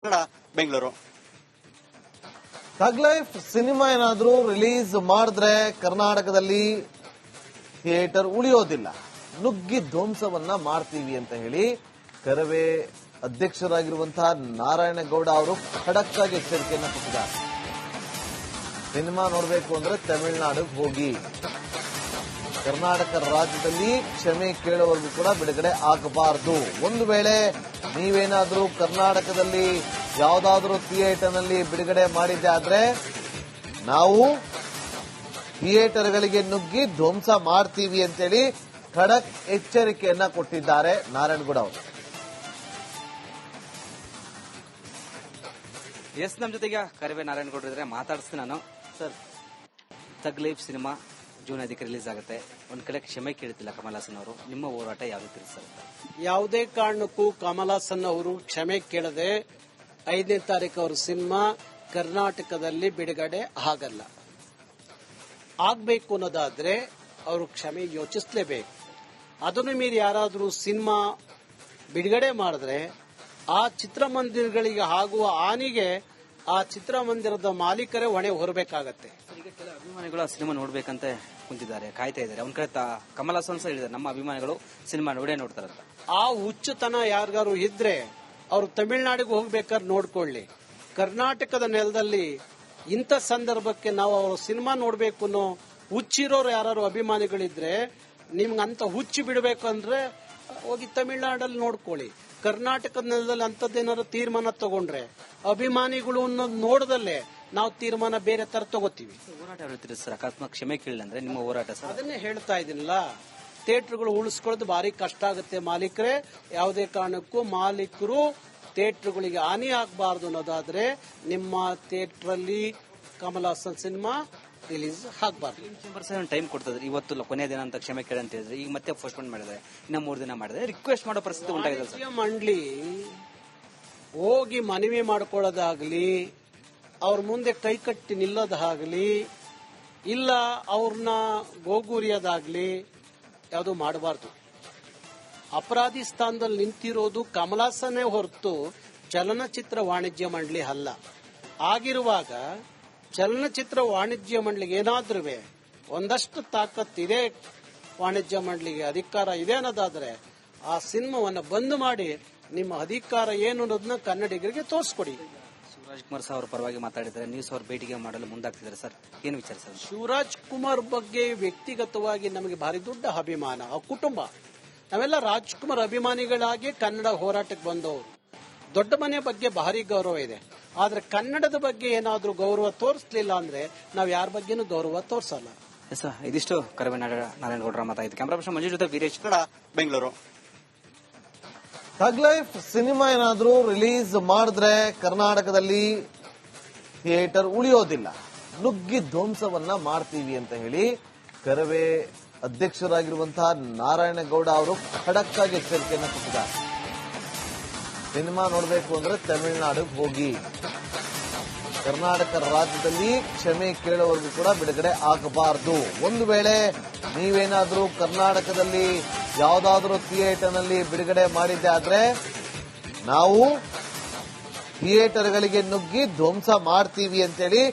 Bengaluru. ಥಗ್ Life cinema ಏನಾದ್ರೂ release ಮಾಡಿದ್ರೆ ಕರ್ನಾಟಕದಲ್ಲಿ ಥಿಯೇಟರ್ ಉಳಿಯೋದಿಲ್ಲ, ನುಗ್ಗಿ ಧ್ವಂಸವನ್ನ ಮಾಡ್ತೀವಿ ಅಂತ ಹೇಳಿ ಕರವೇ ಅಧ್ಯಕ್ಷರಾಗಿರುವಂತಹ ನಾರಾಯಣಗೌಡ ಅವರು ಖಡಕ್ ಆಗಿ ಎಚ್ಚರಿಕೆಯನ್ನು ಕೊಟ್ಟಿದ್ದಾರೆ. ಸಿನಿಮಾ ನೋಡಬೇಕು ಅಂದ್ರೆ ತಮಿಳುನಾಡಿಗೆ ಹೋಗಿ, ಕರ್ನಾಟಕ ರಾಜ್ಯದಲ್ಲಿ ಕ್ಷಮೆ ಕೇಳುವವರೆಗೂ ಕೂಡ ಬಿಡುಗಡೆ ಆಗಬಾರದು. ಒಂದು ವೇಳೆ ನೀವೇನಾದ್ರೂ ಕರ್ನಾಟಕದಲ್ಲಿ ಯಾವುದಾದ್ರೂ ಥಿಯೇಟರ್ನಲ್ಲಿ ಬಿಡುಗಡೆ ಮಾಡಿದ್ದೆ ಆದ್ರೆ ನಾವು ಥಿಯೇಟರ್ಗಳಿಗೆ ನುಗ್ಗಿ ಧ್ವಂಸ ಮಾಡ್ತೀವಿ ಅಂತೇಳಿ ಖಡಕ್ ಎಚ್ಚರಿಕೆಯನ್ನ ಕೊಟ್ಟಿದ್ದಾರೆ ನಾರಾಯಣಗೌಡ ಅವರು. ಎಸ್, ನಮ್ಮ ಜೊತೆಗೆ ಕರವೇ ನಾರಾಯಣಗೌಡ ಇದ್ರೆ ಮಾತಾಡಿಸ್ತೀನಿ ನಾನು. Sir, Thug Life cinema June 5ಕ್ಕೆ ರಿಲೀಸ್ ಆಗುತ್ತೆ. ಒಂದ್ ಕಡೆ ಕ್ಷಮೆ ಕೇಳ್ತಿಲ್ಲ ಕಮಲ್ ಹಾಸನ್ ಅವರು. ನಿಮ್ಮ ಹೋರಾಟ ಯಾವ ರೀತಿ ಸರ್? ಯಾವುದೇ ಕಾರಣಕ್ಕೂ ಕಮಲ್ ಹಾಸನ್ ಅವರು ಕ್ಷಮೆ ಕೇಳದೆ 5ನೇ ತಾರೀಕು ಅವ್ರ ಸಿನಿಮಾ ಕರ್ನಾಟಕದಲ್ಲಿ ಬಿಡುಗಡೆ ಆಗಲ್ಲ. ಆಗ್ಬೇಕು ಅನ್ನೋದಾದ್ರೆ ಅವರು ಕ್ಷಮೆ ಯೋಚಿಸಲೇಬೇಕು. ಅದನ್ನು ಮೀರಿ ಯಾರಾದರೂ ಸಿನಿಮಾ ಬಿಡುಗಡೆ ಮಾಡಿದ್ರೆ ಆ ಚಿತ್ರಮಂದಿರಗಳಿಗೆ ಆಗುವ ಹಾನಿಗೆ ಆ ಚಿತ್ರಮಂದಿರದ ಮಾಲೀಕರೇ ಹೊಣೆ ಹೊರಬೇಕಾಗತ್ತೆ. ಈಗ ಕೆಲ ಅಭಿಮಾನಿಗಳು ಆ ಸಿನಿಮಾ ನೋಡ್ಬೇಕಂತ ಕುಂತಿದ್ದಾರೆ, ಕಾಯ್ತಾ ಇದ್ದಾರೆ. ಒಂದ್ ಕಡೆ ಕಮಲ್ ಹಾಸನ್ ಸಹ ಹೇಳಿದ್ದಾರೆ, ನಮ್ಮ ಅಭಿಮಾನಿಗಳು ಸಿನಿಮಾ ನೋಡ್ತಾರಂತ. ಆ ಹುಚ್ಚುತನ ಯಾರಿಗಾರು ಇದ್ರೆ ಅವರು ತಮಿಳುನಾಡಿಗೆ ಹೋಗ್ಬೇಕಾದ್ರೆ ನೋಡ್ಕೊಳ್ಳಿ. ಕರ್ನಾಟಕದ ನೆಲದಲ್ಲಿ ಇಂಥ ಸಂದರ್ಭಕ್ಕೆ ನಾವು ಅವರು ಸಿನಿಮಾ ನೋಡ್ಬೇಕು ಅನ್ನೋ ಹುಚ್ಚಿರೋರು ಯಾರು ಅಭಿಮಾನಿಗಳಿದ್ರೆ ನಿಮ್ಗೆ ಅಂತ ಹುಚ್ಚು ಬಿಡಬೇಕು ಅಂದ್ರೆ ಹೋಗಿ ತಮಿಳುನಾಡಲ್ಲಿ ನೋಡ್ಕೊಳ್ಳಿ. ಕರ್ನಾಟಕದ ನೆಲದಲ್ಲಿ ಅಂತದ್ದೇನಾದ್ರು ತೀರ್ಮಾನ ತಗೊಂಡ್ರೆ ಅಭಿಮಾನಿಗಳು ಅನ್ನೋದು ನೋಡದಲ್ಲೇ ನಾವು ತೀರ್ಮಾನ ಬೇರೆ ತರ ತಗೋತೀವಿ. ಹೋರಾಟ ಹೇಳ್ತೀರಿ ಸರ್, ಅಕಸ್ಮಾತ್ ಕ್ಷಮೆ ಕೇಳಿಲ್ಲ ಅಂದ್ರೆ ನಿಮ್ಮ ಹೋರಾಟ ಸರ್? ಅದನ್ನೇ ಹೇಳ್ತಾ ಇದೀನಲ್ಲ, ಥಿಯೇಟರ್ಗಳು ಉಳಿಸ್ಕೊಳ್ಳೋದು ಭಾರಿ ಕಷ್ಟ ಆಗುತ್ತೆ ಮಾಲೀಕರೇ. ಯಾವುದೇ ಕಾರಣಕ್ಕೂ ಮಾಲೀಕರು ಥಿಯೇಟರ್ಗಳಿಗೆ ಹಾನಿ ಆಗಬಾರ್ದು ಅನ್ನೋದಾದ್ರೆ ನಿಮ್ಮ ಥಿಯೇಟರ್ ಅಲ್ಲಿ ಕಮಲ್ ಹಾಸನ್ ಸಿನಿಮಾ ರಿಲೀಸ್ ಆಗಬಾರ್ದು. ಟೈಮ್ ಕೊಡ್ತದ್ರಿ, ಇವತ್ತು ಕೊನೆಯ ದಿನ ಅಂತ ಕ್ಷಮೆ ಕೇಳಿ ಅಂತ ಹೇಳಿದ್ರೆ ಈಗ ಮತ್ತೆ ಪೋಸ್ಟ್ಪೋನ್ ಮಾಡಿದ್ರೆ ಇನ್ನ 3 ದಿನ ಮಾಡಿದ್ರೆ ರಿಕ್ವೆಸ್ಟ್ ಮಾಡೋ ಪರಿಸ್ಥಿತಿ ಉಂಟಾಗಿದೆ ಸರ್. ಮಂಡಳಿ ಹೋಗಿ ಮನವಿ ಮಾಡ್ಕೊಳ್ಳೋದಾಗ್ಲಿ, ಅವ್ರ ಮುಂದೆ ಕೈ ಕಟ್ಟಿ ನಿಲ್ಲೋದಾಗ್ಲಿ, ಇಲ್ಲ ಅವ್ರನ್ನ ಗೋಗೂರಿಯೋದಾಗ್ಲಿ ಯಾವುದು ಮಾಡಬಾರ್ದು. ಅಪರಾಧಿ ಸ್ಥಾನದಲ್ಲಿ ನಿಂತಿರೋದು ಕಮಲ್ ಹಾಸನ್ನೇ ಹೊರತು ಚಲನಚಿತ್ರ ವಾಣಿಜ್ಯ ಮಂಡಳಿ ಅಲ್ಲ. ಆಗಿರುವಾಗ ಚಲನಚಿತ್ರ ವಾಣಿಜ್ಯ ಮಂಡಳಿಗೆ ಏನಾದ್ರೂ ಒಂದಷ್ಟು ತಾಕತ್ತಿದೆ, ವಾಣಿಜ್ಯ ಮಂಡಳಿಗೆ ಅಧಿಕಾರ ಇದೆ ಅನ್ನೋದಾದ್ರೆ ಆ ಸಿನಿಮಾವನ್ನ ಬಂದ್ ಮಾಡಿ ನಿಮ್ಮ ಅಧಿಕಾರ ಏನು ಅನ್ನೋದನ್ನ ಕನ್ನಡಿಗರಿಗೆ ತೋರಿಸ್ಕೊಡಿ. ಶಿವರಾಜ್ ಕುಮಾರ್ ಸರ್ ಅವ್ರ ಪರವಾಗಿ ಮಾತಾಡಿದ್ದಾರೆ, ನ್ಯೂಸ್ ಅವ್ರ ಭೇಟಿಗೆ ಮಾಡಲು ಮುಂದಾಗ್ತಿದ್ದಾರೆ ಸರ್, ಏನು ವಿಚಾರ ಸರ್? ಶಿವರಾಜ್ ಕುಮಾರ್ ಬಗ್ಗೆ ವ್ಯಕ್ತಿಗತವಾಗಿ ನಮಗೆ ಭಾರಿ ದೊಡ್ಡ ಅಭಿಮಾನ. ಆ ಕುಟುಂಬ ನಾವೆಲ್ಲ ರಾಜ್ಕುಮಾರ್ ಅಭಿಮಾನಿಗಳಾಗಿ ಕನ್ನಡ ಹೋರಾಟಕ್ಕೆ ಬಂದವರು. ದೊಡ್ಡ ಮನೆ ಬಗ್ಗೆ ಭಾರಿ ಗೌರವ ಇದೆ. ಆದ್ರೆ ಕನ್ನಡದ ಬಗ್ಗೆ ಏನಾದ್ರೂ ಗೌರವ ತೋರಿಸಲಿಲ್ಲ ಅಂದ್ರೆ ನಾವ್ ಯಾರ ಬಗ್ಗೆನೂ ಗೌರವ ತೋರಿಸಲ್ಲ. ಇದಿಷ್ಟು ಕರವೇ ನಾರಾಯಣಗೌಡರ ಮಾತಾಯಿತು. ಕ್ಯಾಮರಾ ಪರ್ಸನ್ ಮಂಜು ಜೊತೆ ವೀರೇಶ್, ಬೆಂಗಳೂರು. ಥಗ್ ಲೈಫ್ ಸಿನಿಮಾ ಏನಾದ್ರೂ ರಿಲೀಸ್ ಮಾಡಿದ್ರೆ ಕರ್ನಾಟಕದಲ್ಲಿ ಥಿಯೇಟರ್ ಉಳಿಯೋದಿಲ್ಲ, ನುಗ್ಗಿ ಧ್ವಂಸವನ್ನ ಮಾಡ್ತೀವಿ ಅಂತ ಹೇಳಿ ಕರವೇ ಅಧ್ಯಕ್ಷರಾಗಿರುವಂತಹ ನಾರಾಯಣಗೌಡ ಅವರು ಖಡಕ್ ಆಗಿ ಎಚ್ಚರಿಕೆಯನ್ನು ಕೊಟ್ಟಿದ್ದಾರೆ. ಸಿನಿಮಾ ನೋಡಬೇಕು ಅಂದ್ರೆ ತಮಿಳುನಾಡಿಗೆ ಹೋಗಿ, ಕರ್ನಾಟಕ ರಾಜ್ಯದಲ್ಲಿ ಕ್ಷಮೆ ಕೇಳುವವರೆಗೂ ಕೂಡ ಬಿಡುಗಡೆ ಆಗಬಾರದು. ಒಂದು ವೇಳೆ ನೀವೇನಾದ್ರೂ ಕರ್ನಾಟಕದಲ್ಲಿ ಯಾವುದಾದ್ರೂ ಥಿಯೇಟರ್ನಲ್ಲಿ ಬಿಡುಗಡೆ ಮಾಡಿದ್ದೆ ಆದ್ರೆ ನಾವು ಥಿಯೇಟರ್ಗಳಿಗೆ ನುಗ್ಗಿ ಧ್ವಂಸ ಮಾಡ್ತೀವಿ ಅಂತೇಳಿ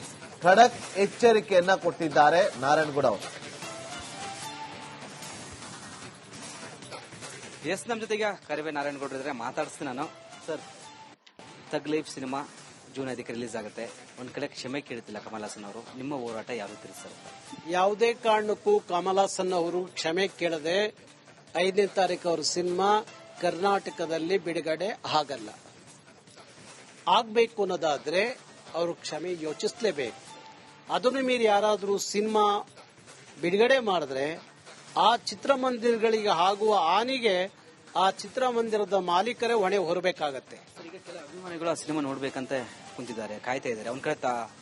ಖಡಕ್ ಎಚ್ಚರಿಕೆಯನ್ನ ಕೊಟ್ಟಿದ್ದಾರೆ ನಾರಾಯಣಗೌಡ ಅವರು. ಎಸ್, ನಮ್ಮ ಜೊತೆಗೆ ಕರವೇ ನಾರಾಯಣಗೌಡ ಇದ್ರೆ ಮಾತಾಡಿಸ್ತೀನಿ ನಾನು. Sir, Thug Life cinema June 5ಕ್ಕೆ ರಿಲೀಸ್ ಆಗುತ್ತೆ. ಒಂದ್ ಕಡೆ ಕ್ಷಮೆ ಕೇಳ್ತಿಲ್ಲ ಕಮಲ್ ಹಾಸನ್ ಅವರು. ನಿಮ್ಮ ಹೋರಾಟ ಯಾವ ರೀತಿ ಸರ್? ಯಾವುದೇ ಕಾರಣಕ್ಕೂ ಕಮಲ್ ಹಾಸನ್ ಅವರು ಕ್ಷಮೆ ಕೇಳದೆ 5ನೇ ತಾರೀಕು ಅವ್ರ ಸಿನಿಮಾ ಕರ್ನಾಟಕದಲ್ಲಿ ಬಿಡುಗಡೆ ಆಗಲ್ಲ. ಆಗ್ಬೇಕು ಅನ್ನೋದಾದ್ರೆ ಅವರು ಕ್ಷಮೆ ಯೋಚಿಸಲೇಬೇಕು. ಅದನ್ನು ಮೀರಿ ಯಾರಾದರೂ ಸಿನಿಮಾ ಬಿಡುಗಡೆ ಮಾಡಿದ್ರೆ ಆ ಚಿತ್ರಮಂದಿರಗಳಿಗೆ ಆಗುವ ಹಾನಿಗೆ ಆ ಚಿತ್ರಮಂದಿರದ ಮಾಲೀಕರೇ ಹೊಣೆ ಹೊರಬೇಕಾಗತ್ತೆ. ಈಗ ಕೆಲ ಅಭಿಮಾನಿಗಳು ಆ ಸಿನಿಮಾ ನೋಡ್ಬೇಕಂತ ಕುಂತಿದ್ದಾರೆ, ಕಾಯ್ತಾ ಇದ್ದಾರೆ. ಒಂದ್ ಕಡೆ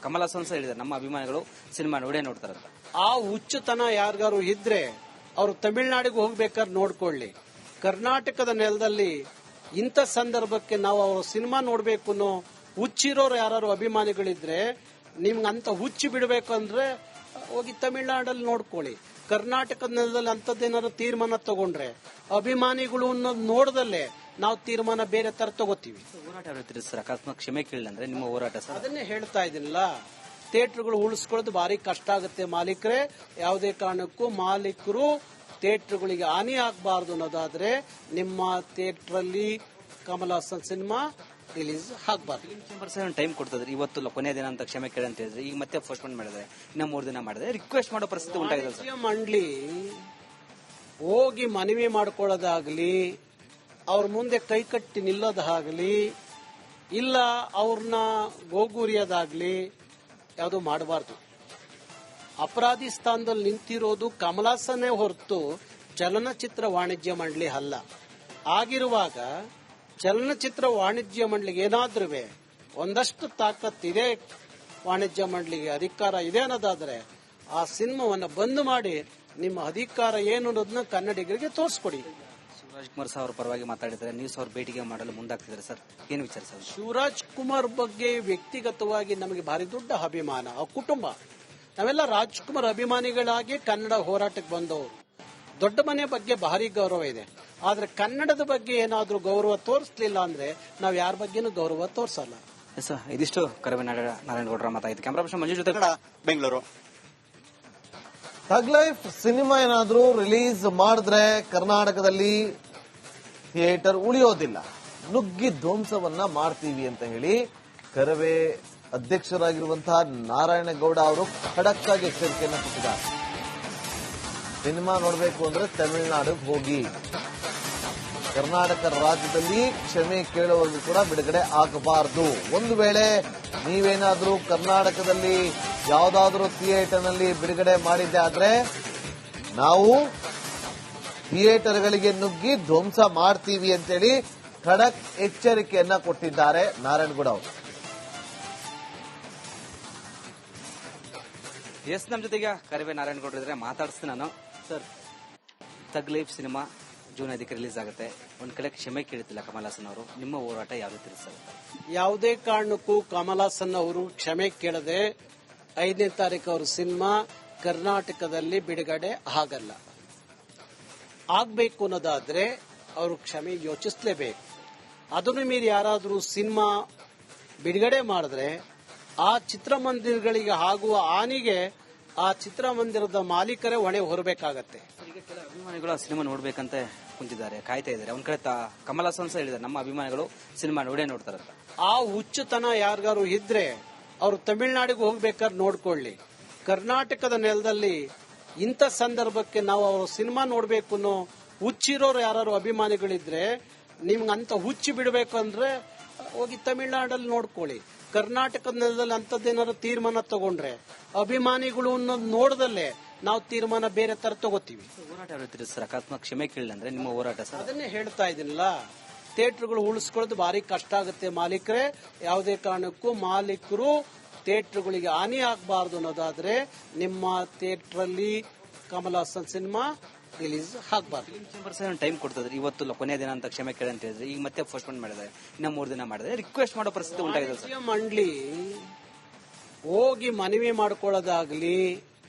ಕಮಲ್ ಹಾಸನ್ ಸಹ ಹೇಳಿದ್ದಾರೆ, ನಮ್ಮ ಅಭಿಮಾನಿಗಳು ಸಿನಿಮಾ ನೋಡ್ತಾರಂತ. ಆ ಹುಚ್ಚುತನ ಯಾರಿಗಾರು ಇದ್ರೆ ಅವರು ತಮಿಳುನಾಡಿಗೆ ಹೋಗ್ಬೇಕಾದ್ರೆ ನೋಡ್ಕೊಳ್ಳಿ. ಕರ್ನಾಟಕದ ನೆಲದಲ್ಲಿ ಇಂಥ ಸಂದರ್ಭಕ್ಕೆ ನಾವು ಅವರು ಸಿನಿಮಾ ನೋಡ್ಬೇಕು ಅನ್ನೋ ಹುಚ್ಚಿರೋರು ಯಾರು ಅಭಿಮಾನಿಗಳಿದ್ರೆ ನಿಮ್ಗೆ ಅಂತ ಹುಚ್ಚು ಬಿಡಬೇಕು ಅಂದ್ರೆ ಹೋಗಿ ತಮಿಳುನಾಡಲ್ಲಿ ನೋಡ್ಕೊಳ್ಳಿ. ಕರ್ನಾಟಕದ ನೆಲದಲ್ಲಿ ಅಂತದ್ದೇನಾದ್ರು ತೀರ್ಮಾನ ತಗೊಂಡ್ರೆ ಅಭಿಮಾನಿಗಳು ಅನ್ನೋದು ನೋಡದಲ್ಲೇ ನಾವು ತೀರ್ಮಾನ ಬೇರೆ ತರ ತಗೋತೀವಿ. ಹೋರಾಟ ಯಾವ ರೀತಿ ಇರುತ್ತೆ ಸರ್? ಅಕಸ್ಮಾತ್ ಕ್ಷಮೆ ಕೇಳಿಲ್ಲ ಅಂದ್ರೆ ನಿಮ್ಮ ಹೋರಾಟ ಸರ್? ಅದನ್ನೇ ಹೇಳ್ತಾ ಇದ್ದೀನಲ್ಲ, ಥಿಯೇಟರ್ಗಳು ಉಳಿಸ್ಕೊಳ್ಳೋದು ಭಾರಿ ಕಷ್ಟ ಆಗುತ್ತೆ ಮಾಲೀಕರೇ. ಯಾವುದೇ ಕಾರಣಕ್ಕೂ ಮಾಲೀಕರು ಥಿಯೇಟರ್ಗಳಿಗೆ ಹಾನಿ ಆಗಬಾರ್ದು ಅನ್ನೋದಾದ್ರೆ ನಿಮ್ಮ ಥಿಯೇಟರ್ ಅಲ್ಲಿ ಕಮಲ್ ಹಾಸನ್ ಸಿನಿಮಾ ರಿಲೀಸ್ ಆಗಬಾರ್ದು. ಚೇಂಬರ್ಸ್ ಟೈಮ್ ಕೊಡ್ತದ್ರಿ, ಇವತ್ತು ಕೊನೆಯ ದಿನ ಅಂತ ಕ್ಷಮೆ ಕೇಳಿ ಅಂತ ಹೇಳಿದ್ರೆ ಈಗ ಮತ್ತೆ ಪೋಸ್ಟ್ಪೋನ್ ಮಾಡಿದ್ರೆ ಇನ್ನ 3 ದಿನ ಮಾಡಿದ್ರೆ ರಿಕ್ವೆಸ್ಟ್ ಮಾಡೋ ಪರಿಸ್ಥಿತಿ ಉಂಟಾಗಿದೆ ಸರ್. ವಾಣಿಜ್ಯ ಮಂಡಳಿ ಹೋಗಿ ಮನವಿ ಮಾಡ್ಕೊಳ್ಳೋದಾಗ್ಲಿ, ಅವ್ರ ಮುಂದೆ ಕೈಕಟ್ಟಿ ನಿಲ್ಲೋದಾಗ್ಲಿ, ಇಲ್ಲ ಅವ್ರನ್ನ ಗೋಗೂರಿಯೋದಾಗ್ಲಿ ಯಾವುದು ಮಾಡಬಾರ್ದು. ಅಪರಾಧಿ ಸ್ಥಾನದಲ್ಲಿ ನಿಂತಿರೋದು ಕಮಲ್ ಹಾಸನ್ನೇ ಹೊರತು ಚಲನಚಿತ್ರ ವಾಣಿಜ್ಯ ಮಂಡಳಿ ಅಲ್ಲ. ಆಗಿರುವಾಗ ಚಲನಚಿತ್ರ ವಾಣಿಜ್ಯ ಮಂಡಳಿಗೆ ಏನಾದ್ರೂ ಒಂದಷ್ಟು ತಾಕತ್ತಿದೆ, ವಾಣಿಜ್ಯ ಮಂಡಳಿಗೆ ಅಧಿಕಾರ ಇದೆ ಅನ್ನೋದಾದ್ರೆ ಆ ಸಿನಿಮಾವನ್ನ ಬಂದ್ ಮಾಡಿ ನಿಮ್ಮ ಅಧಿಕಾರ ಏನು ಅನ್ನೋದನ್ನ ಕನ್ನಡಿಗರಿಗೆ ತೋರಿಸ್ಕೊಡಿ. ಶಿವರಾಜ್ ಕುಮಾರ್ ಸರ್ ಅವ್ರ ಪರವಾಗಿ ಮಾತಾಡಿದ್ರೆ ನ್ಯೂಸ್ ಅವ್ರ ಭೇಟಿಗೆ ಮಾಡಲು ಮುಂದಾಗ್ತಿದ್ದಾರೆ ಸರ್, ಏನು ವಿಚಾರ ಸರ್? ಶಿವರಾಜ್ ಕುಮಾರ್ ಬಗ್ಗೆ ವ್ಯಕ್ತಿಗತವಾಗಿ ನಮಗೆ ಭಾರಿ ದೊಡ್ಡ ಅಭಿಮಾನ. ಆ ಕುಟುಂಬ, ನಾವೆಲ್ಲ ರಾಜ್ಕುಮಾರ್ ಅಭಿಮಾನಿಗಳಾಗಿ ಕನ್ನಡ ಹೋರಾಟಕ್ಕೆ ಬಂದವರು. ದೊಡ್ಡ ಮನೆ ಬಗ್ಗೆ ಭಾರಿ ಗೌರವ ಇದೆ. ಆದ್ರೆ ಕನ್ನಡದ ಬಗ್ಗೆ ಏನಾದ್ರೂ ಗೌರವ ತೋರಿಸಲಿಲ್ಲ ಅಂದ್ರೆ ನಾವ್ ಯಾರ ಬಗ್ಗೆನೂ ಗೌರವ ತೋರಿಸಲ್ಲ. ಸರ್, ಇದಿಷ್ಟು ಕರವೇ ನಾರಾಯಣಗೌಡರ ಮಾತಾಯಿತು. ಕ್ಯಾಮರಾ ಪರ್ಸನ್ ಮಂಜು ಜೊತೆ ಬೆಂಗಳೂರು. ಥಗ್ ಲೈಫ್ ಸಿನಿಮಾ ಏನಾದ್ರೂ ರಿಲೀಸ್ ಮಾಡಿದ್ರೆ ಕರ್ನಾಟಕದಲ್ಲಿ ಥಿಯೇಟರ್ ಉಳಿಯೋದಿಲ್ಲ, ನುಗ್ಗಿ ಧ್ವಂಸವನ್ನ ಮಾಡ್ತೀವಿ ಅಂತ ಹೇಳಿ ಕರವೇ ಅಧ್ಯಕ್ಷರಾಗಿರುವಂತಹ ನಾರಾಯಣಗೌಡ ಅವರು ಖಡಕ್ ಆಗಿ ಎಚ್ಚರಿಕೆಯನ್ನು ಕೊಟ್ಟಿದ್ದಾರೆ. ಸಿನಿಮಾ ನೋಡಬೇಕು ಅಂದ್ರೆ ತಮಿಳುನಾಡಿಗೆ ಹೋಗಿ, ಕರ್ನಾಟಕ ರಾಜ್ಯದಲ್ಲಿ ಕ್ಷಮೆ ಕೇಳುವವರೆಗೂ ಕೂಡ ಬಿಡುಗಡೆ ಆಗಬಾರದು. ಒಂದು ವೇಳೆ ನೀವೇನಾದ್ರೂ ಕರ್ನಾಟಕದಲ್ಲಿ ಯಾವುದಾದ್ರೂ ಥಿಯೇಟರ್ನಲ್ಲಿ ಬಿಡುಗಡೆ ಮಾಡಿದ್ದೆ ಆದ್ರೆ ನಾವು ಥಿಯೇಟರ್ಗಳಿಗೆ ನುಗ್ಗಿ ಧ್ವಂಸ ಮಾಡ್ತೀವಿ ಅಂತೇಳಿ ಖಡಕ್ ಎಚ್ಚರಿಕೆಯನ್ನ ಕೊಟ್ಟಿದ್ದಾರೆ ನಾರಾಯಣಗೌಡ ಅವರು. ಎಸ್, ನಮ್ಮ ಜೊತೆಗೆ ಕರವೇ ನಾರಾಯಣಗೌಡರು ಇದ್ರೆ ಮಾತಾಡಿಸ್ತೀನಿ ನಾನು. Sir, Thug Life cinema June 5ಕ್ಕೆ ರಿಲೀಸ್ ಆಗುತ್ತೆ. ಒಂದ್ ಕಡೆ ಕ್ಷಮೆ ಕೇಳುತ್ತಿಲ್ಲ ಕಮಲ್ ಹಾಸನ್ ಅವರು, ನಿಮ್ಮ ಹೋರಾಟ ಯಾವ ರೀತಿ ಸರ್? ಯಾವುದೇ ಕಾರಣಕ್ಕೂ ಕಮಲ್ ಹಾಸನ್ ಅವರು ಕ್ಷಮೆ ಕೇಳದೆ 5ನೇ ತಾರೀಕು ಅವ್ರ ಸಿನಿಮಾ ಕರ್ನಾಟಕದಲ್ಲಿ ಬಿಡುಗಡೆ ಆಗಲ್ಲ. ಆಗ್ಬೇಕು ಅನ್ನೋದಾದ್ರೆ ಅವರು ಕ್ಷಮೆ ಯೋಚಿಸಲೇಬೇಕು. ಅದನ್ನು ಮೀರಿ ಯಾರಾದರೂ ಸಿನಿಮಾ ಬಿಡುಗಡೆ ಮಾಡಿದ್ರೆ ಆ ಚಿತ್ರಮಂದಿರಗಳಿಗೆ ಆಗುವ ಹಾನಿಗೆ ಆ ಚಿತ್ರಮಂದಿರದ ಮಾಲೀಕರೇ ಹೊಣೆ ಹೊರಬೇಕಾಗತ್ತೆ. ಈಗ ಕೆಲ ಅಭಿಮಾನಿಗಳು ಆ ಸಿನಿಮಾ ನೋಡ್ಬೇಕಂತ ಕುಂತಿದ್ದಾರೆ, ಕಾಯ್ತಾ ಇದ್ದಾರೆ. ಒಂದ್ ಕಡೆ ಕಮಲ್ ಹಾಸನ್ ಸಹ ಹೇಳಿದ್ದಾರೆ, ನಮ್ಮ ಅಭಿಮಾನಿಗಳು ಸಿನಿಮಾ ನೋಡ್ತಾರಂತ. ಆ ಹುಚ್ಚುತನ ಯಾರಿಗಾರು ಇದ್ರೆ ಅವರು ತಮಿಳುನಾಡಿಗೆ ಹೋಗ್ಬೇಕಾದ್ರೆ ನೋಡ್ಕೊಳ್ಳಿ. ಕರ್ನಾಟಕದ ನೆಲದಲ್ಲಿ ಇಂಥ ಸಂದರ್ಭಕ್ಕೆ ನಾವು ಅವ್ರ ಸಿನಿಮಾ ನೋಡ್ಬೇಕು ಅನ್ನೋ ಹುಚ್ಚಿರೋರು ಯಾರು ಅಭಿಮಾನಿಗಳಿದ್ರೆ ನಿಮ್ಗೆ ಅಂತ ಹುಚ್ಚಿ ಬಿಡಬೇಕಂದ್ರೆ ಹೋಗಿ ತಮಿಳುನಾಡಲ್ಲಿ ನೋಡ್ಕೊಳ್ಳಿ. ಕರ್ನಾಟಕದ ನೆಲದಲ್ಲಿ ಅಂತದ್ದೇನಾದ್ರು ತೀರ್ಮಾನ ತಗೊಂಡ್ರೆ ಅಭಿಮಾನಿಗಳು ಅನ್ನೋದು ನೋಡದಲ್ಲೇ ನಾವು ತೀರ್ಮಾನ ಬೇರೆ ತರ ತಗೋತೀವಿ. ಹೋರಾಟ ಯಾವ ರೀತಿ ಸರ್? ಅಕಸ್ಮಾತ್ ಕ್ಷಮೆ ಕೇಳಿಲ್ಲ ಅಂದ್ರೆ ನಿಮ್ಮ ಹೋರಾಟ ಸರ್? ಅದನ್ನೇ ಹೇಳ್ತಾ ಇದ್ದೀನಲ್ಲ, ಥಿಯೇಟರ್ಗಳು ಉಳಿಸ್ಕೊಳ್ಳೋದು ಭಾರಿ ಕಷ್ಟ ಆಗುತ್ತೆ ಮಾಲೀಕರೇ. ಯಾವುದೇ ಕಾರಣಕ್ಕೂ ಮಾಲೀಕರು ಥಿಯೇಟರ್ಗಳಿಗೆ ಹಾನಿ ಆಗಬಾರ್ದು ಅನ್ನೋದಾದ್ರೆ ನಿಮ್ಮ ಥಿಯೇಟರ್ ಅಲ್ಲಿ ಕಮಲ್ ಹಾಸನ್ ಸಿನಿಮಾ ರಿಲೀಸ್ ಆಗಬಾರ್ದು. ಚೇಂಬರ್ಸ್ ಟೈಮ್ ಕೊಡ್ತದ್ರಿ, ಇವತ್ತು ಕೊನೆಯ ದಿನ ಅಂತ ಕ್ಷಮೆ ಕೇಳಿ ಅಂತ ಹೇಳಿದ್ರೆ ಈಗ ಮತ್ತೆ ಪೋಸ್ಟ್ಪೋನ್ ಮಾಡಿದ್ರೆ ಇನ್ನ 3 ದಿನ ಮಾಡಿದ್ರೆ ರಿಕ್ವೆಸ್ಟ್ ಮಾಡೋ ಪರಿಸ್ಥಿತಿ ಉಂಟಾಗಿದೆ ಸರ್. ವಾಣಿಜ್ಯ ಮಂಡಳಿ ಹೋಗಿ ಮನವಿ ಮಾಡ್ಕೊಳ್ಳೋದಾಗ್ಲಿ,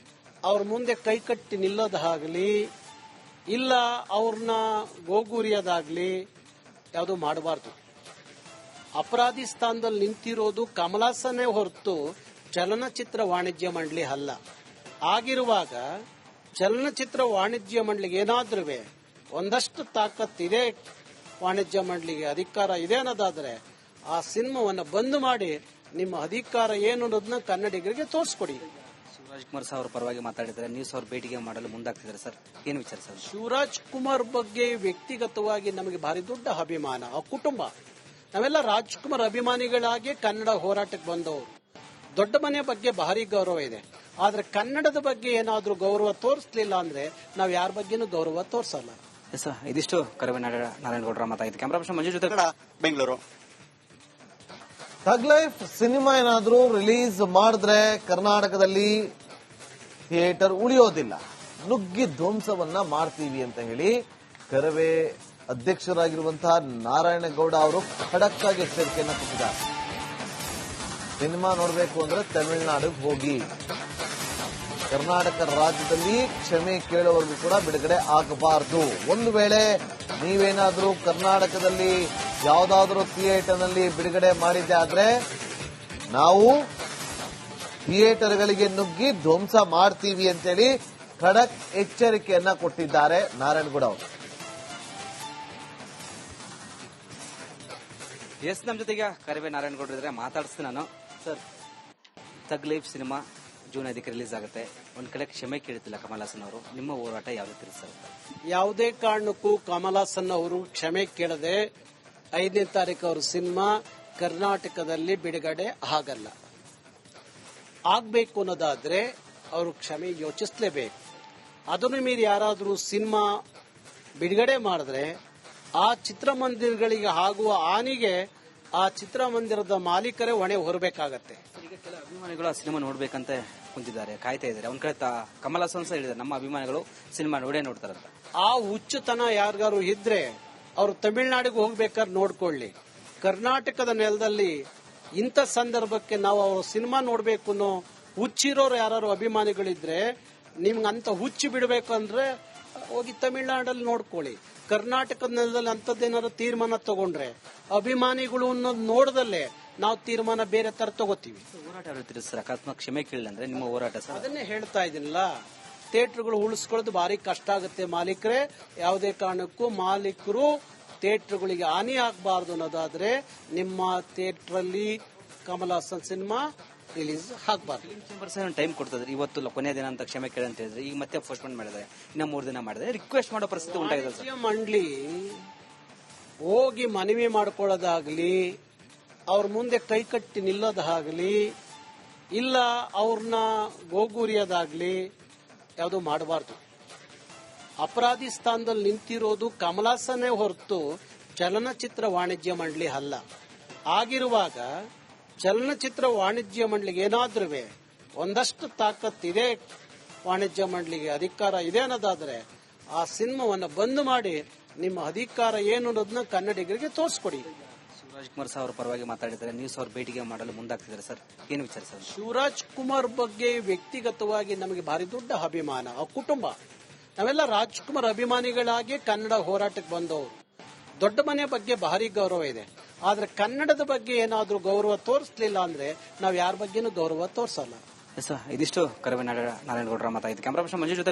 ಅವ್ರ ಮುಂದೆ ಕೈಕಟ್ಟಿ ನಿಲ್ಲೋದಾಗ್ಲಿ, ಇಲ್ಲ ಅವ್ರನ್ನ ಗೋಗೂರಿಯೋದಾಗ್ಲಿ ಯಾವುದು ಮಾಡಬಾರ್ದು. ಅಪರಾಧಿ ಸ್ಥಾನದಲ್ಲಿ ನಿಂತಿರೋದು ಕಮಲ್ ಹಾಸನ್ನೇ ಹೊರತು ಚಲನಚಿತ್ರ ವಾಣಿಜ್ಯ ಮಂಡಳಿ ಅಲ್ಲ. ಆಗಿರುವಾಗ ಚಲನಚಿತ್ರ ವಾಣಿಜ್ಯ ಮಂಡಳಿಗೆ ಏನಾದ್ರೂ ಒಂದಷ್ಟು ತಾಕತ್ತಿದೆ, ವಾಣಿಜ್ಯ ಮಂಡಳಿಗೆ ಅಧಿಕಾರ ಇದೆ ಅನ್ನೋದಾದ್ರೆ ಆ ಸಿನಿಮಾವನ್ನ ಬಂದ್ ಮಾಡಿ ನಿಮ್ಮ ಅಧಿಕಾರ ಏನು ಅನ್ನೋದನ್ನ ಕನ್ನಡಿಗರಿಗೆ ತೋರಿಸ್ಕೊಡಿ. ಶಿವರಾಜ್ ಕುಮಾರ್ ಸರ್ ಅವ್ರ ಪರವಾಗಿ ಮಾತಾಡಿದ್ರೆ ನ್ಯೂಸ್ ಅವ್ರ ಭೇಟಿಗೆ ಮಾಡಲು ಮುಂದಾಗ್ತಿದ್ದಾರೆ ಸರ್, ಏನು ವಿಚಾರ ಸರ್? ಶಿವರಾಜ್ ಕುಮಾರ್ ಬಗ್ಗೆ ವ್ಯಕ್ತಿಗತವಾಗಿ ನಮಗೆ ಭಾರಿ ದೊಡ್ಡ ಅಭಿಮಾನ. ಆ ಕುಟುಂಬ, ನಾವೆಲ್ಲ ರಾಜ್ಕುಮಾರ್ ಅಭಿಮಾನಿಗಳಾಗಿ ಕನ್ನಡ ಹೋರಾಟಕ್ಕೆ ಬಂದವರು. ದೊಡ್ಡ ಮನೆ ಬಗ್ಗೆ ಭಾರಿ ಗೌರವ ಇದೆ. ಆದ್ರೆ ಕನ್ನಡದ ಬಗ್ಗೆ ಏನಾದ್ರೂ ಗೌರವ ತೋರಿಸಲಿಲ್ಲ ಅಂದ್ರೆ ನಾವ್ ಯಾರ ಬಗ್ಗೆನೂ ಗೌರವ ತೋರಿಸಲ್ಲ. ಸರ್, ಇದಿಷ್ಟು ಕರವೇ ನಾರಾಯಣಗೌಡರ ಮಾತಾಯಿತು. ಕ್ಯಾಮರಾ ಪರ್ಸನ್ ಮಂಜು ಜೊತೆ ಬೆಂಗಳೂರು. ಥಗ್ ಲೈಫ್ ಸಿನಿಮಾ ಏನಾದ್ರೂ ರಿಲೀಸ್ ಮಾಡಿದ್ರೆ ಕರ್ನಾಟಕದಲ್ಲಿ ಥಿಯೇಟರ್ ಉಳಿಯೋದಿಲ್ಲ, ನುಗ್ಗಿ ಧ್ವಂಸವನ್ನ ಮಾಡ್ತೀವಿ ಅಂತ ಹೇಳಿ ಕರವೇ ಅಧ್ಯಕ್ಷರಾಗಿರುವಂತಹ ನಾರಾಯಣಗೌಡ ಅವರು ಖಡಕ್ ಆಗಿ ಎಚ್ಚರಿಕೆಯನ್ನು ಕೊಟ್ಟಿದ್ದಾರೆ. ಸಿನಿಮಾ ನೋಡಬೇಕು ಅಂದ್ರೆ ತಮಿಳುನಾಡಿಗೆ ಹೋಗಿ, ಕರ್ನಾಟಕ ರಾಜ್ಯದಲ್ಲಿ ಕ್ಷಮೆ ಕೇಳುವವರೆಗೂ ಕೂಡ ಬಿಡುಗಡೆ ಆಗಬಾರದು. ಒಂದು ವೇಳೆ ನೀವೇನಾದ್ರೂ ಕರ್ನಾಟಕದಲ್ಲಿ ಯಾವುದಾದ್ರೂ ಥಿಯೇಟರ್ನಲ್ಲಿ ಬಿಡುಗಡೆ ಮಾಡಿದ್ದೆ ಆದ್ರೆ ನಾವು ಥಿಯೇಟರ್ಗಳಿಗೆ ನುಗ್ಗಿ ಧ್ವಂಸ ಮಾಡ್ತೀವಿ ಅಂತೇಳಿ ಖಡಕ್ ಎಚ್ಚರಿಕೆಯನ್ನ ಕೊಟ್ಟಿದ್ದಾರೆ ನಾರಾಯಣಗೌಡ ಅವರು. ಎಸ್, ನಮ್ಮ ಜೊತೆಗೆ ಕರಿವೆ ನಾರಾಯಣಗೌಡರು ಇದ್ರೆ ಮಾತಾಡಿಸ್ತೀನಿ ನಾನು. Sir, Thug Life cinema June 5ಕ್ಕೆ ರಿಲೀಸ್ ಆಗುತ್ತೆ. ಒಂದ್ ಕಡೆ ಕ್ಷಮೆ ಕೇಳ್ತಿಲ್ಲ ಕಮಲ್ ಹಾಸನ್ ಅವರು. ನಿಮ್ಮ ಹೋರಾಟ ಯಾವ ರೀತಿ ಸರ್? ಯಾವುದೇ ಕಾರಣಕ್ಕೂ ಕಮಲ್ ಹಾಸನ್ ಅವರು ಕ್ಷಮೆ ಕೇಳದೆ 5ನೇ ತಾರೀಕು ಅವರು ಸಿನಿಮಾ ಕರ್ನಾಟಕದಲ್ಲಿ ಬಿಡುಗಡೆ ಆಗಲ್ಲ. ಆಗ್ಬೇಕು ಅನ್ನೋದಾದ್ರೆ ಅವರು ಕ್ಷಮೆ ಯೋಚಿಸಲೇಬೇಕು. ಅದನ್ನು ಮೀರಿ ಯಾರಾದರೂ ಸಿನಿಮಾ ಬಿಡುಗಡೆ ಮಾಡಿದ್ರೆ ಆ ಚಿತ್ರಮಂದಿರಗಳಿಗೆ ಆಗುವ ಹಾನಿಗೆ ಆ ಚಿತ್ರಮಂದಿರದ ಮಾಲೀಕರೇ ಹೊಣೆ ಹೊರಬೇಕಾಗತ್ತೆ. ಈಗ ಕೆಲ ಅಭಿಮಾನಿಗಳು ಆ ಸಿನಿಮಾ ನೋಡ್ಬೇಕಂತ ಕುಂತಿದ್ದಾರೆ, ಕಾಯ್ತಾ ಇದ್ದಾರೆ. ಒಂದ್ ಕಡೆ ಕಮಲ್ ಹಾಸನ್ ಸಹ ಹೇಳಿದ್ದಾರೆ, ನಮ್ಮ ಅಭಿಮಾನಿಗಳು ಸಿನಿಮಾ ನೋಡ್ತಾರಂತ. ಆ ಹುಚ್ಚುತನ ಯಾರಿಗಾರು ಇದ್ರೆ ಅವರು ತಮಿಳುನಾಡಿಗೆ ಹೋಗ್ಬೇಕಾದ್ರೆ ನೋಡ್ಕೊಳ್ಳಿ. ಕರ್ನಾಟಕದ ನೆಲದಲ್ಲಿ ಇಂಥ ಸಂದರ್ಭಕ್ಕೆ ನಾವು ಅವ್ರ ಸಿನಿಮಾ ನೋಡ್ಬೇಕು ಅನ್ನೋ ಹುಚ್ಚಿರೋರು ಯಾರು ಅಭಿಮಾನಿಗಳಿದ್ರೆ ನಿಮ್ಗಂತ ಹುಚ್ಚಿ ಬಿಡಬೇಕು ಅಂದ್ರೆ ಹೋಗಿ ತಮಿಳುನಾಡಲ್ಲಿ ನೋಡ್ಕೊಳ್ಳಿ. ಕರ್ನಾಟಕದ ನೆಲದಲ್ಲಿ ಅಂತದ್ದೇನಾದ್ರು ತೀರ್ಮಾನ ತಗೊಂಡ್ರೆ ಅಭಿಮಾನಿಗಳು ಅನ್ನೋದು ನೋಡದಲ್ಲೇ ನಾವು ತೀರ್ಮಾನ ಬೇರೆ ತರ ತಗೋತೀವಿ. ಹೋರಾಟ ಯಾವ ರೀತಿ ಸರ್? ಅಕಸ್ಮಾತ್ ಕ್ಷಮೆ ಕೇಳಿಲ್ಲ ಅಂದ್ರೆ ನಿಮ್ಮ ಹೋರಾಟ ಸರ್? ಅದನ್ನೇ ಹೇಳ್ತಾ ಇದೀನಲ್ಲ, ಥಿಯೇಟರ್ಗಳು ಉಳಿಸ್ಕೊಳ್ಳೋದು ಭಾರಿ ಕಷ್ಟ ಆಗುತ್ತೆ ಮಾಲೀಕರೇ. ಯಾವುದೇ ಕಾರಣಕ್ಕೂ ಮಾಲೀಕರು ಥಿಯೇಟರ್ಗಳಿಗೆ ಹಾನಿ ಆಗಬಾರ್ದು ಅನ್ನೋದಾದ್ರೆ ನಿಮ್ಮ ಥಿಯೇಟರ್ ಅಲ್ಲಿ ಕಮಲ್ ಹಾಸನ್ ಸಿನಿಮಾ ರಿಲೀಸ್ ಆಗಬಾರ್ದು. ಚೇಂಬರ್ಸ್ ಟೈಮ್ ಕೊಡ್ತಿದ್ರೆ ಇವತ್ತು ಕೊನೆಯ ದಿನ ಅಂತ ಕ್ಷಮೆ ಕೇಳಿ ಅಂತ ಹೇಳಿದ್ರೆ ಈಗ ಮತ್ತೆ ಪೋಸ್ಟ್ಪೋನ್ ಮಾಡಿದ್ರೆ ಇನ್ನ 3 ದಿನ ಮಾಡಿದ್ರೆ ರಿಕ್ವೆಸ್ಟ್ ಮಾಡೋ ಪರಿಸ್ಥಿತಿ ಉಂಟಾಗಿದೆ ಸರ್. ಮಂಡಳಿ ಹೋಗಿ ಮನವಿ ಮಾಡ್ಕೊಳ್ಳೋದಾಗ್ಲಿ, ಅವ್ರ ಮುಂದೆ ಕೈಕಟ್ಟಿ ನಿಲ್ಲೋದಾಗ್ಲಿ, ಇಲ್ಲ ಅವ್ರನ್ನ ಗೋಗೂರಿಯೋದಾಗ್ಲಿ ಯಾವುದು ಮಾಡಬಾರ್ದು. ಅಪರಾಧಿ ಸ್ಥಾನದಲ್ಲಿ ನಿಂತಿರೋದು ಕಮಲ್ ಹಾಸನ್ನೇ ಹೊರತು ಚಲನಚಿತ್ರ ವಾಣಿಜ್ಯ ಮಂಡಳಿ ಅಲ್ಲ. ಆಗಿರುವಾಗ ಚಲನಚಿತ್ರ ವಾಣಿಜ್ಯ ಮಂಡಳಿಗೆ ಏನಾದ್ರೂ ಒಂದಷ್ಟು ತಾಕತ್ತಿದೆ, ವಾಣಿಜ್ಯ ಮಂಡಳಿಗೆ ಅಧಿಕಾರ ಇದೆ ಅನ್ನೋದಾದ್ರೆ ಆ ಸಿನಿಮಾವನ್ನ ಬಂದ್ ಮಾಡಿ ನಿಮ್ಮ ಅಧಿಕಾರ ಏನು ಅನ್ನೋದನ್ನ ಕನ್ನಡಿಗರಿಗೆ ತೋರಿಸ್ಕೊಡಿ. ಶಿವರಾಜ್ ಕುಮಾರ್ ಸರ್ ಅವರ ಪರವಾಗಿ ಮಾತಾಡಿದ್ದಾರೆ, ನ್ಯೂಸ್ ಅವ್ರ ಭೇಟಿಗೆ ಮಾಡಲು ಮುಂದಾಗ್ತಿದ್ದಾರೆ ಸರ್. ಏನು ವಿಚಾರ ಸರ್? ಶಿವರಾಜ್ ಕುಮಾರ್ ಬಗ್ಗೆ ವ್ಯಕ್ತಿಗತವಾಗಿ ನಮಗೆ ಭಾರಿ ದೊಡ್ಡ ಅಭಿಮಾನ. ಆ ಕುಟುಂಬ ನಾವೆಲ್ಲ ರಾಜ್ಕುಮಾರ್ ಅಭಿಮಾನಿಗಳಾಗಿ ಕನ್ನಡ ಹೋರಾಟಕ್ಕೆ ಬಂದವರು. ದೊಡ್ಡ ಮನೆ ಬಗ್ಗೆ ಭಾರಿ ಗೌರವ ಇದೆ. ಆದ್ರೆ ಕನ್ನಡದ ಬಗ್ಗೆ ಏನಾದ್ರೂ ಗೌರವ ತೋರಿಸಲಿಲ್ಲ ಅಂದ್ರೆ ನಾವ್ ಯಾರ ಬಗ್ಗೆನೂ ಗೌರವ ತೋರಿಸಲ್ಲ. ಇದಿಷ್ಟು ಕರಿವೆ ನಾರಾಯಣಗೌಡರ ಮಾತಾಗಿದೆ. ಕ್ಯಾಮರಾ ಪರ್ಸನ್ ಮಂಜು ಜೊತೆ